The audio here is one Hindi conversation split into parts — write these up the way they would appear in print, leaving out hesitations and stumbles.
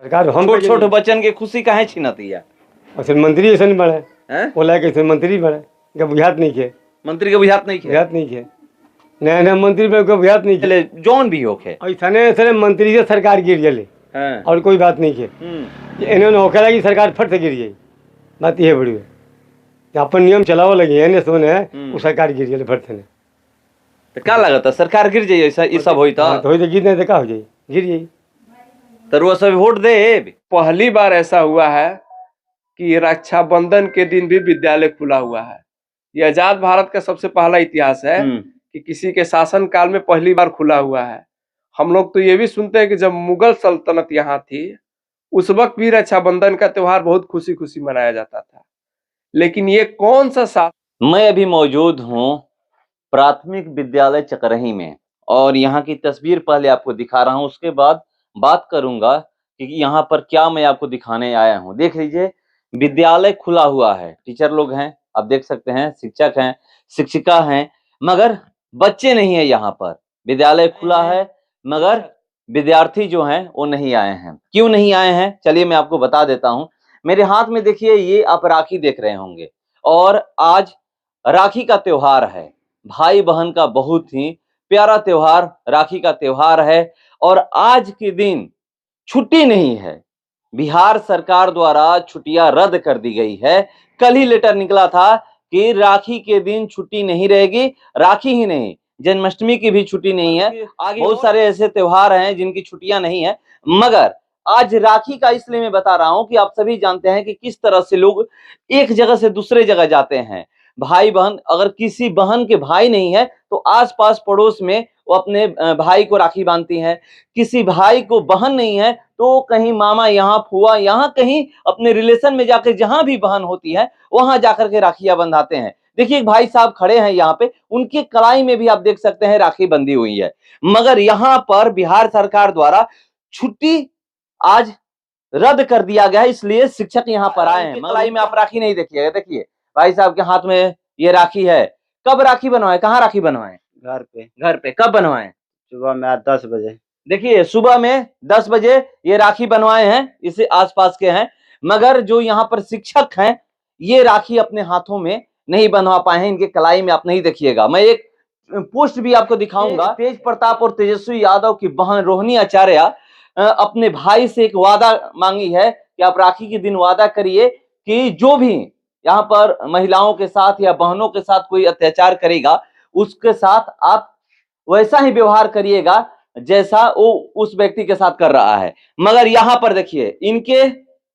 सरकार हम छोट छोट बच्चन के खुशी काहे छीनतिया। और मंत्री ऐसा नहीं बढ़े बोला कैसे मंत्री बढ़े क्या बुझात नहीं खे मंत्री के बुझात नहीं खे नया नया मंत्री पे कोई बुझात नहीं चले जौन भी होखे ऐसा मंत्री से सरकार गिर जले और कोई बात नहीं खे इन्होंने होखे लगी सरकार फट से गिर जाई बात ये बड़ी है अपन नियम चलाओ लगी है सोने वो सरकार गिर जले फट से तो क्या लगता सरकार गिर जाइए ऐसा ये सब होई तो गिर नहीं तो क्या हो जाए गिर जाई तो वो सब वोट दे। पहली बार ऐसा हुआ है कि रक्षाबंधन के दिन भी विद्यालय खुला हुआ है। यह आजाद भारत का सबसे पहला इतिहास है कि किसी के शासन काल में पहली बार खुला हुआ है। हम लोग तो ये भी सुनते हैं कि जब मुगल सल्तनत यहाँ थी उस वक्त भी रक्षाबंधन का त्योहार बहुत खुशी खुशी मनाया जाता था। लेकिन ये कौन सा शासन। मैं अभी मौजूद हूँ प्राथमिक विद्यालय चकरही में और यहाँ की तस्वीर पहले आपको दिखा रहा हूँ, उसके बाद बात करूंगा कि यहाँ पर क्या मैं आपको दिखाने आया हूँ। देख लीजिए विद्यालय खुला हुआ है, टीचर लोग हैं, आप देख सकते हैं, शिक्षक हैं, शिक्षिका हैं, मगर बच्चे नहीं है। यहाँ पर विद्यालय खुला है मगर विद्यार्थी जो हैं वो नहीं आए हैं। क्यों नहीं आए हैं चलिए मैं आपको बता देता हूँ। मेरे हाथ में देखिए ये आप राखी देख रहे होंगे और आज राखी का त्योहार है। भाई बहन का बहुत ही प्यारा त्योहार राखी का त्योहार है और आज के दिन छुट्टी नहीं है। बिहार सरकार द्वारा छुट्टियां रद्द कर दी गई है। कल ही लेटर निकला था कि राखी के दिन छुट्टी नहीं रहेगी। राखी ही नहीं जन्माष्टमी की भी छुट्टी नहीं है। आगे बहुत सारे ऐसे त्योहार हैं जिनकी छुट्टियां नहीं है, मगर आज राखी का इसलिए मैं बता रहा हूं कि आप सभी जानते हैं कि किस तरह से लोग एक जगह से दूसरे जगह जाते हैं। भाई बहन, अगर किसी बहन के भाई नहीं है तो आसपास पड़ोस में वो अपने भाई को राखी बांधती हैं। किसी भाई को बहन नहीं है तो कहीं मामा यहाँ, फुआ यहाँ, कहीं अपने रिलेशन में जाकर जहां भी बहन होती है वहां जाकर के राखियां बंधाते हैं। देखिए एक भाई साहब खड़े हैं यहाँ पे, उनके कलाई में भी आप देख सकते हैं राखी बंधी हुई है। मगर यहाँ पर बिहार सरकार द्वारा छुट्टी आज रद्द कर दिया गया है, इसलिए शिक्षक यहाँ पर आए हैं। कलाई में आप राखी नहीं देखिएगा, देखिए भाई साहब के हाथ में ये राखी है। कब राखी बनवाए, कहाँ राखी बनवाए? घर पे। कब बनवाए? सुबह में 10 बजे। देखिए सुबह में 10 बजे ये राखी बनवाए हैं, इसे आसपास के हैं। मगर जो यहाँ पर शिक्षक हैं ये राखी अपने हाथों में नहीं बनवा पाए हैं, इनके कलाई में आप नहीं देखिएगा। मैं एक पोस्ट भी आपको दिखाऊंगा। तेज प्रताप और तेजस्वी यादव की बहन रोहिणी आचार्य अपने भाई से एक वादा मांगी है कि आप राखी के दिन वादा करिए कि जो भी यहाँ पर महिलाओं के साथ या बहनों के साथ कोई अत्याचार करेगा उसके साथ आप वैसा ही व्यवहार करिएगा जैसा वो उस व्यक्ति के साथ कर रहा है। मगर यहाँ पर देखिए इनके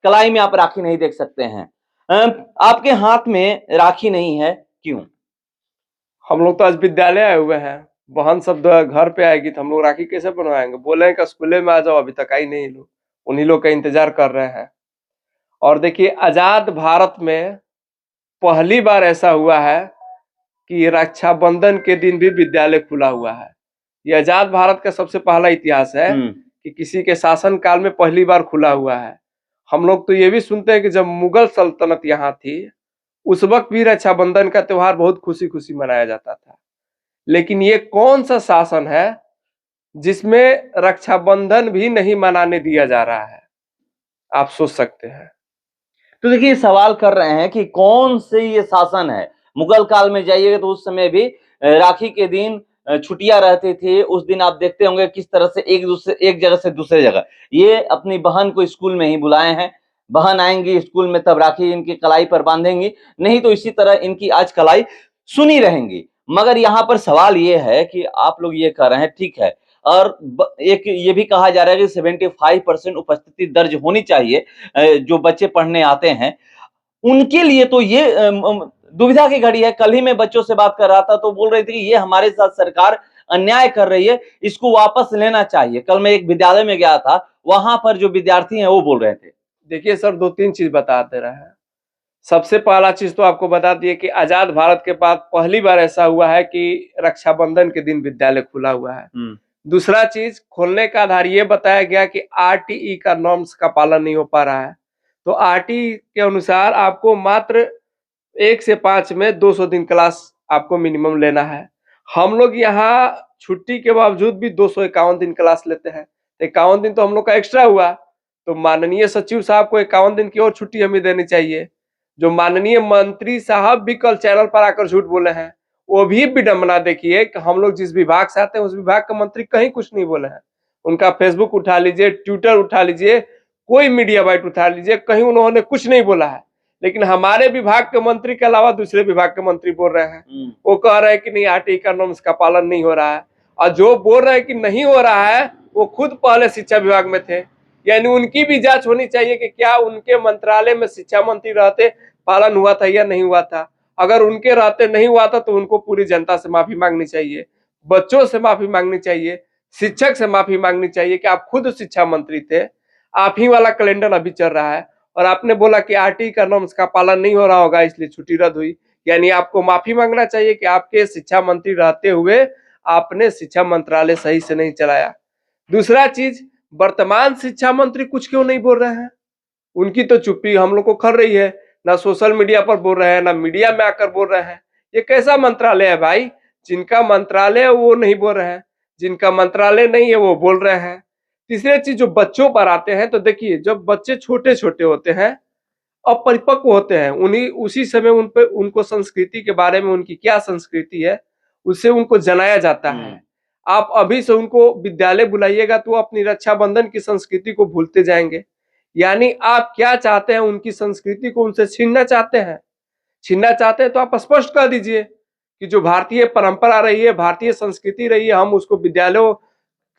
कलाई में आप राखी नहीं देख सकते हैं। आपके हाथ में राखी नहीं है, क्यों? हम लोग तो आज विद्यालय आए हुए हैं, बहन सब घर पे आएगी तो हम लोग राखी कैसे बनवाएंगे? बोले कि स्कूले में आ जाओ, अभी तक आई नहीं लोग, उन्हीं लोग का इंतजार कर रहे हैं। और देखिए आजाद भारत में पहली बार ऐसा हुआ है कि रक्षाबंधन के दिन भी विद्यालय खुला हुआ है। यह आजाद भारत का सबसे पहला इतिहास है कि किसी के शासन काल में पहली बार खुला हुआ है। हम लोग तो ये भी सुनते हैं कि जब मुगल सल्तनत यहाँ थी उस वक्त भी रक्षाबंधन का त्योहार बहुत खुशी खुशी मनाया जाता था। लेकिन ये कौन सा शासन है जिसमें रक्षाबंधन भी नहीं मनाने दिया जा रहा है? आप सोच सकते हैं। तो देखिए सवाल कर रहे हैं कि कौन से ये शासन है। मुगल काल में जाइएगा तो उस समय भी राखी के दिन छुट्टियां रहती थी। उस दिन आप देखते होंगे किस तरह से एक जगह से दूसरे जगह ये अपनी बहन को स्कूल में ही बुलाए हैं। बहन आएंगी स्कूल में तब राखी इनकी कलाई पर बांधेंगी, नहीं तो इसी तरह इनकी आज कलाई सुनी रहेंगी। मगर यहाँ पर सवाल ये है कि आप लोग ये कह रहे हैं ठीक है, और एक ये भी कहा जा रहा है कि 75% उपस्थिति दर्ज होनी चाहिए जो बच्चे पढ़ने आते हैं उनके लिए। तो ये दुविधा की घड़ी है। कल ही मैं बच्चों से बात कर रहा था तो बोल रहे थे कि ये हमारे साथ सरकार अन्याय कर रही है, इसको वापस लेना चाहिए। कल मैं एक विद्यालय में गया था, वहां पर जो विद्यार्थी हैं वो बोल रहे थे। देखिए सर, 2-3 चीज बता दे रहे हैं। सबसे पहला चीज तो आपको बता दिए कि आजाद भारत के बाद पहली बार ऐसा हुआ है कि रक्षाबंधन के दिन विद्यालय खुला हुआ है। दूसरा चीज, खोलने का आधार ये बताया गया कि आरटीई का नॉर्म्स का पालन नहीं हो पा रहा है। तो आरटीई के अनुसार आपको मात्र 1 से 5 में 200 दिन क्लास आपको मिनिमम लेना है। हम लोग यहाँ छुट्टी के बावजूद भी 251 दिन क्लास लेते हैं। 51 दिन तो हम लोग का एक्स्ट्रा हुआ। तो माननीय सचिव साहब को 51 दिन की और छुट्टी हमें देनी चाहिए। जो माननीय मंत्री साहब भी कल चैनल पर आकर झूठ बोले हैं, वो भी विडंबना देखिए कि हम लोग जिस विभाग से आते हैं उस विभाग के मंत्री कहीं कुछ नहीं बोले हैं। उनका फेसबुक उठा लीजिए, ट्विटर उठा लीजिए, कोई मीडिया बाइट उठा लीजिए, कहीं उन्होंने कुछ नहीं बोला है। लेकिन हमारे विभाग के मंत्री के अलावा दूसरे विभाग के मंत्री बोल रहे हैं, वो कह रहे हैं कि नहीं आरटीई का नॉर्म्स का पालन नहीं हो रहा है, और जो बोल रहे हैं कि नहीं हो रहा है वो खुद पहले शिक्षा विभाग में थे। यानी उनकी भी जांच होनी चाहिए कि क्या उनके मंत्रालय में शिक्षा मंत्री रहते पालन हुआ था या नहीं हुआ था। अगर उनके रहते नहीं हुआ था तो उनको पूरी जनता से माफी मांगनी चाहिए, बच्चों से माफी मांगनी चाहिए, शिक्षक से माफी मांगनी चाहिए कि आप खुद शिक्षा मंत्री थे, आप ही वाला कैलेंडर अभी चल रहा है और आपने बोला कि आरटीई का नॉर्म्स का पालन नहीं हो रहा होगा इसलिए छुट्टी रद्द हुई। यानी आपको माफी मांगना चाहिए कि आपके शिक्षा मंत्री रहते हुए आपने शिक्षा मंत्रालय सही से नहीं चलाया। दूसरा चीज, वर्तमान शिक्षा मंत्री कुछ क्यों नहीं बोल रहे हैं? उनकी तो चुप्पी हम लोग को खल रही है, ना सोशल मीडिया पर बोल रहे हैं, ना मीडिया में आकर बोल रहे हैं। ये कैसा मंत्रालय है भाई? जिनका मंत्रालय है वो नहीं बोल रहे हैं, जिनका मंत्रालय नहीं है वो बोल रहे हैं। तीसरी चीज, जो बच्चों पर आते हैं तो देखिए, जब बच्चे छोटे छोटे होते हैं, अपरिपक्व होते हैं, उसी समय उनको संस्कृति के बारे में, उनकी क्या संस्कृति है उससे उनको जनाया जाता है। आप अभी से उनको विद्यालय बुलाइएगा तो अपनी रक्षाबंधन की संस्कृति को भूलते जाएंगे। यानी आप क्या चाहते हैं? उनकी संस्कृति को उनसे छीनना चाहते हैं। छीनना चाहते हैं तो आप स्पष्ट कर दीजिए कि जो भारतीय परंपरा रही है, भारतीय संस्कृति रही है, हम उसको विद्यालयों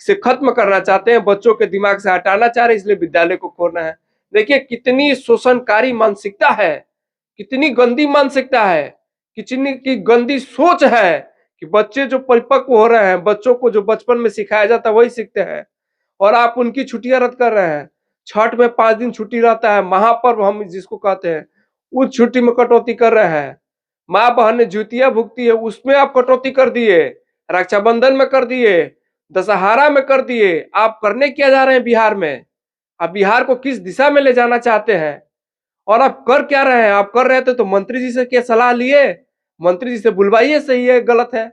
से खत्म करना चाहते हैं, बच्चों के दिमाग से हटाना चाह रहे हैं, इसलिए विद्यालय को खोलना है। देखिए कितनी शोषणकारी मानसिकता है, कितनी गंदी मानसिकता है, कितनी की गंदी सोच है कि बच्चे जो परिपक्व हो रहे हैं, बच्चों को जो बचपन में सिखाया जाता है वही सीखते हैं और आप उनकी छुट्टियां रद्द कर रहे हैं। छठ में 5 दिन छुट्टी रहता है, महापर्व हम जिसको कहते हैं, उस छुट्टी में कटौती कर रहे हैं। माँ बहन ने जुतियां भुगती है उसमें आप कटौती कर दिए, रक्षाबंधन में कर दिए, दशहरा में कर दिए। आप करने क्या जा रहे हैं बिहार में? आप बिहार को किस दिशा में ले जाना चाहते हैं और आप कर क्या रहे हैं? आप कर रहे थे तो मंत्री जी से क्या सलाह लिए? मंत्री जी से बुलवाइए, सही है गलत है।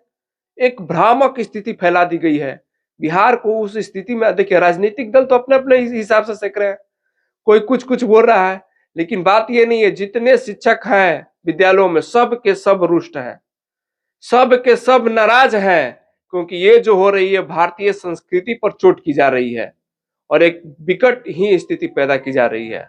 एक भ्रामक स्थिति फैला दी गई है बिहार को। उस स्थिति में देखिए, राजनीतिक दल तो अपने अपने हिसाब से सेक रहे हैं, कोई कुछ कुछ बोल रहा है, लेकिन बात ये नहीं है, जितने शिक्षक हैं विद्यालयों में सब के सब रुष्ट हैं, सब के सब नाराज हैं, क्योंकि ये जो हो रही है भारतीय संस्कृति पर चोट की जा रही है और एक विकट ही स्थिति पैदा की जा रही है।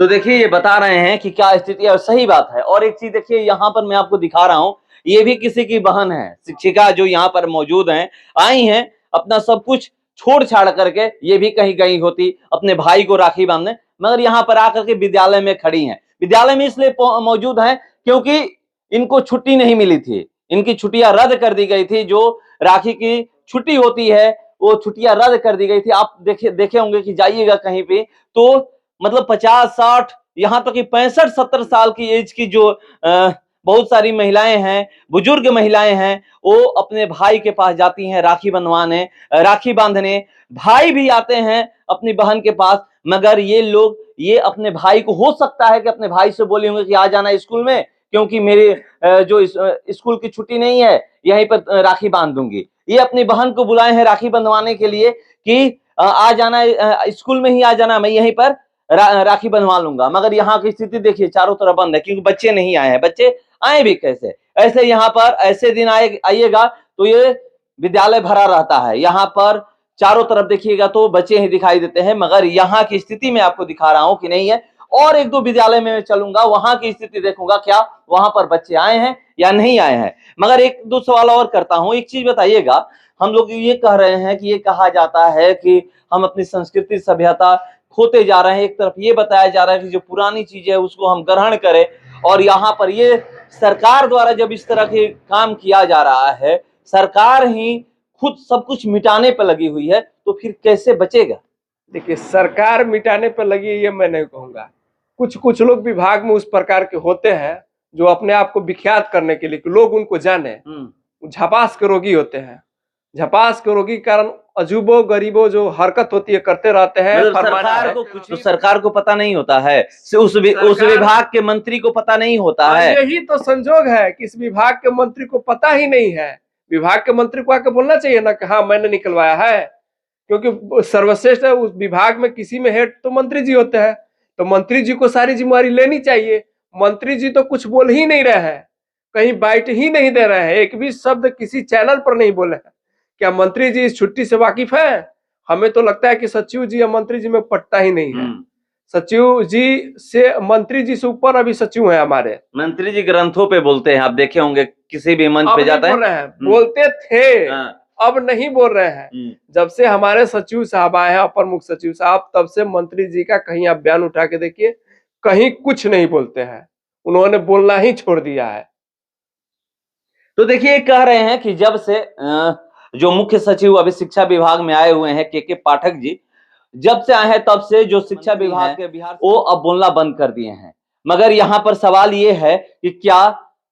तो देखिए ये बता रहे हैं कि क्या स्थिति है और सही बात है। और एक चीज देखिए, यहाँ पर मैं आपको दिखा रहा हूँ, ये भी किसी की बहन है, शिक्षिका जो यहाँ पर मौजूद हैं, आई हैं अपना सब कुछ छोड़ छाड़ करके, ये भी कहीं गई होती अपने भाई को राखी बांधने, मगर यहाँ पर आकर के विद्यालय में खड़ी हैं। विद्यालय में इसलिए मौजूद हैं क्योंकि इनको छुट्टी नहीं मिली थी, इनकी छुट्टियां रद्द कर दी गई थी। जो राखी की छुट्टी होती है वो छुट्टियां रद्द कर दी गई थी। आप देखे होंगे कि जाइएगा कहीं पे तो मतलब 50-60 यहाँ तक कि 65-70 साल की एज की जो बहुत सारी महिलाएं हैं, बुजुर्ग महिलाएं हैं, वो अपने भाई के पास जाती हैं राखी बंधवाने, राखी बांधने। भाई भी आते हैं अपनी बहन के पास, मगर ये लोग ये अपने भाई को, हो सकता है कि अपने भाई से बोले होंगे कि आ जाना स्कूल में, क्योंकि मेरे जो स्कूल की छुट्टी नहीं है, यहीं पर राखी बांध दूंगी। ये अपनी बहन को बुलाए हैं राखी बंधवाने के लिए कि आ जाना, स्कूल में ही आ जाना, मैं यहीं पर राखी बंधवा लूंगा। मगर यहाँ की स्थिति देखिए, चारों तरफ बंद है, क्योंकि बच्चे नहीं आए हैं। बच्चे आए भी कैसे? ऐसे यहाँ पर ऐसे दिन आइएगा तो ये विद्यालय भरा रहता है, यहाँ पर चारों तरफ देखिएगा तो बच्चे ही दिखाई देते हैं। मगर यहाँ की स्थिति मैं आपको दिखा रहा हूं कि नहीं है। और 1-2 विद्यालय में चलूंगा, वहां की स्थिति देखूंगा क्या वहां पर बच्चे आए हैं या नहीं आए हैं। मगर 1-2 सवाल और करता हूं। एक चीज बताइएगा, हम लोग ये कह रहे हैं कि ये कहा जाता है कि हम अपनी संस्कृति सभ्यता खोते जा रहे हैं, एक तरफ ये बताया जा रहा है कि जो पुरानी चीज है उसको हम ग्रहण करें, और यहाँ पर ये सरकार द्वारा जब इस तरह के काम किया जा रहा है, सरकार ही खुद सब कुछ मिटाने पर लगी हुई है, तो फिर कैसे बचेगा? देखिए, सरकार मिटाने पर लगी है ये मैं नहीं कहूंगा। कुछ कुछ लोग विभाग में उस प्रकार के होते हैं जो अपने आप को विख्यात करने के लिए, कि लोग उनको जाने, झपास के रोगी होते हैं। झपास के रोगी के कारण अजूबो गरीबो जो हरकत होती है करते रहते हैं। सरकार को कुछ, तो सरकार को पता नहीं होता है, उस विभाग के मंत्री को पता नहीं होता है। यही तो संजोग है कि इस विभाग के मंत्री को पता ही नहीं है। विभाग के मंत्री को आके बोलना चाहिए ना कि हाँ मैंने निकलवाया है, क्योंकि सर्वश्रेष्ठ है उस विभाग में, किसी में हेड तो मंत्री जी होते हैं, तो मंत्री जी को सारी जिम्मेवारी लेनी चाहिए। मंत्री जी तो कुछ बोल ही नहीं रहे हैं, कहीं बाइट ही नहीं दे रहे हैं, एक भी शब्द किसी चैनल पर नहीं बोले हैं। क्या मंत्री जी इस छुट्टी से वाकिफ है? हमें तो लगता है कि सचिव जी या मंत्री जी में पटता ही नहीं है। सचिव जी से, मंत्री जी से ऊपर अभी सचिव है हमारे। मंत्री जी ग्रंथों पे बोलते हैं, आप देखे होंगे किसी भी मंच पे जाता है। बोलते थे, अब नहीं बोल रहे हैं। जब से हमारे सचिव साहब आए हैं, अपर मुख्य सचिव साहब, तब से मंत्री जी का कहीं आप बयान उठा के देखिए, कहीं कुछ नहीं बोलते हैं, उन्होंने बोलना ही छोड़ दिया है। तो देखिए कह रहे हैं कि जब से जो मुख्य सचिव अभी शिक्षा विभाग में आए हुए हैं के पाठक जी, जब से आए हैं तब से जो शिक्षा विभाग के बिहार वो अब बोलना बंद कर दिए हैं। मगर यहाँ पर सवाल ये है कि क्या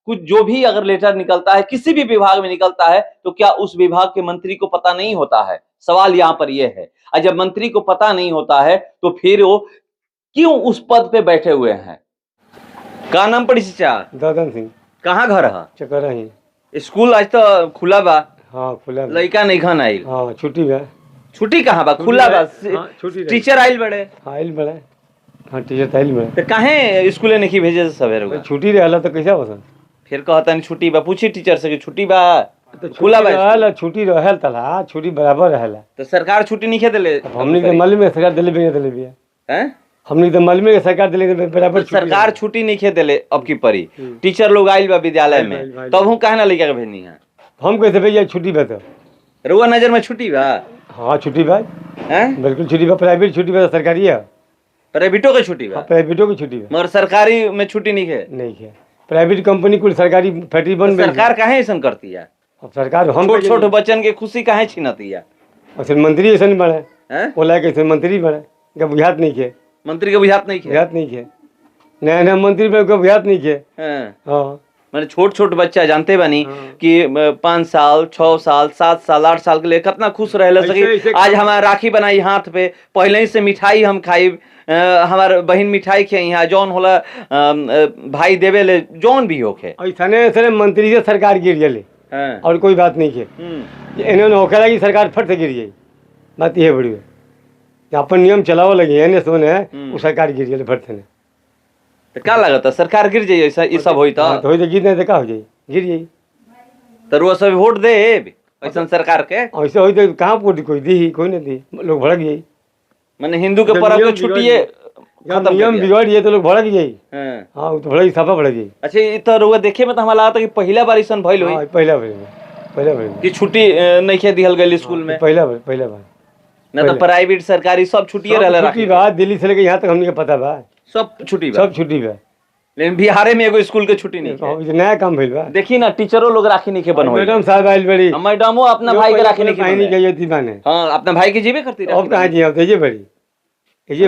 कुछ जो भी अगर लेटर निकलता है किसी भी विभाग में निकलता है तो क्या उस विभाग के मंत्री को पता नहीं होता है? सवाल यहाँ पर यह है। और जब मंत्री को पता नहीं होता है तो फिर वो क्यों उस पद पे बैठे हुए हैं? का नाम पड़ी चाचा? दादन सिंह। कहाँ घर है? चकरा ही। स्कूल आज तो खुला बा? हाँ खुला। लड़का नहीं खान आइल? हाँ छुट्टी बा। छुट्टी कहाँ बा? खुला बा? छुट्टी टीचर आइल बड़े? आइल बड़े। हाँ टीचर आइल बड़े। तो काहे स्कूले नहीं भेजे सवेरे? छुट्टी रहला तो कैसा बसन? फिर कहता नहीं छुट्टी बा, पूछी टीचर से कि छुट्टी बा? तो खुला बा? रहला छुट्टी रहल तला, छुट्टी बराबर रहला। तो सरकार छुट्टी नहीं देले? हमनी के मालूम है सरकार दिले भी दिले भी है। हैं? हमनी तो मालूम है सरकार दिले बराबर। सरकार छुट्टी नहीं देले अब की परी। टीचर लोग आइल बा विद्यालय में, तब हम काहे ना लड़का के भेजनी है? हम कैसे भैया छुट्टी बा? तो रुआ नजर में छुट्टी बा? हाँ छुट्टी बा, बिल्कुल छुट्टी बा। प्राइवेट छुट्टी बा, सरकारी है। प्राइवेटों की छुट्टी बा? प्राइवेटों की छुट्टी बा, मगर सरकारी में छुट्टी नहीं है। नहीं है। प्राइवेट कंपनी कुल सरकारी फैक्ट्री बन गई। सरकार काहे ऐसा करती है? अब सरकार हम छोट छोट बच्चन के खुशी काहे छीनती है? और मंत्री ऐसा नहीं बने, बोला कैसे मंत्री बने क्या बुझात नहीं के? मंत्री के बुझात नहीं के? बुझात नहीं के, नया नया मंत्री में बुझात नहीं के। हाँ मैंने छोट छोट बच्चा जानते बनी कि 5 साल 6 साल 7 साल 8 साल के लिए कितना खुश रह सके। आज हमारा राखी बनाई हाथ पे, पहले ही से मिठाई हम खाई, हमार बहन मिठाई खे यहाँ जौन होला भाई देवे ले जौन भी होके। ऐसा मंत्री से सरकार गिर गए और कोई बात नहीं के। इन्होंने होके लगी सरकार फट से गिर गई, बात ये बड़ी है। अपन नियम चलाओ लगे एने सोने वो सरकार गिर गई फट से। तो क्या लगता सरकार गिर जाइए ऐसा ये सब होता? तो होई तो गिर नहीं तो का हो जाए, गिर जाई। तो वो सब वोट दे ऐसा सरकार के? ऐसे होई तो कहाँ वोट कोई दी, कोई नहीं दी, लोग भड़क जाई। मैंने हिंदू के पर्व के छुट्टी नियम बिगड़ जाए तो लोग भड़क जाई। हाँ वो तो भड़क साफा भड़क जाई। अच्छा ये तो रुआ देखे में तो हमारा लगा था कि पहला बार ऐसा भइल होई। पहला बार कि छुट्टी नहीं खे दिहल गई स्कूल में? पहला बार ना तो प्राइवेट सरकारी सब छुट्टिए रहला। छुट्टी बा, दिल्ली से लेके यहाँ तक हमने पता बा सब छुट्टी बा, सब छुट्टी बा। लेकिन बिहार में एगो स्कूल के छुट्टी नहीं है। नया काम भइल बा। देखी ना टीचरों लोग राखी नहीं के बनवाई। मैडम साहब आइल बड़ी, मैडमो अपना भाई के राखी नहीं के माने। हां अपना भाई के जीवे करती अब कहां जी? अब ये बड़ी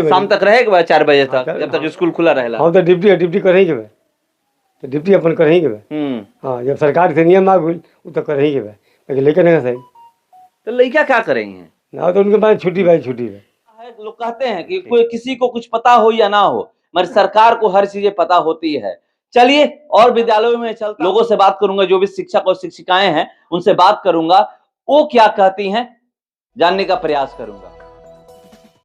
शाम तक रहेगा बा 4 बजे तक, जब तक स्कूल खुला रहेला। हां तो ड्यूटी करेंगे बा, तो ड्यूटी अपन करेंगे बा। हां जब सरकार से नियम आ गइल वो तो करेंगे बा, लेकिन लेकर नहीं सही। तो लड़का क्या करेंगे ना? तो उनके पास छुट्टी भाई छुट्टी है। लोग कहते हैं कि कोई किसी को कुछ पता हो या ना हो, मगर सरकार को हर चीजें पता होती है। चलिए और विद्यालयों में चलता, लोगों से बात करूंगा, जो भी शिक्षक और शिक्षिकाएं हैं उनसे बात करूंगा, वो क्या कहती हैं जानने का प्रयास करूंगा।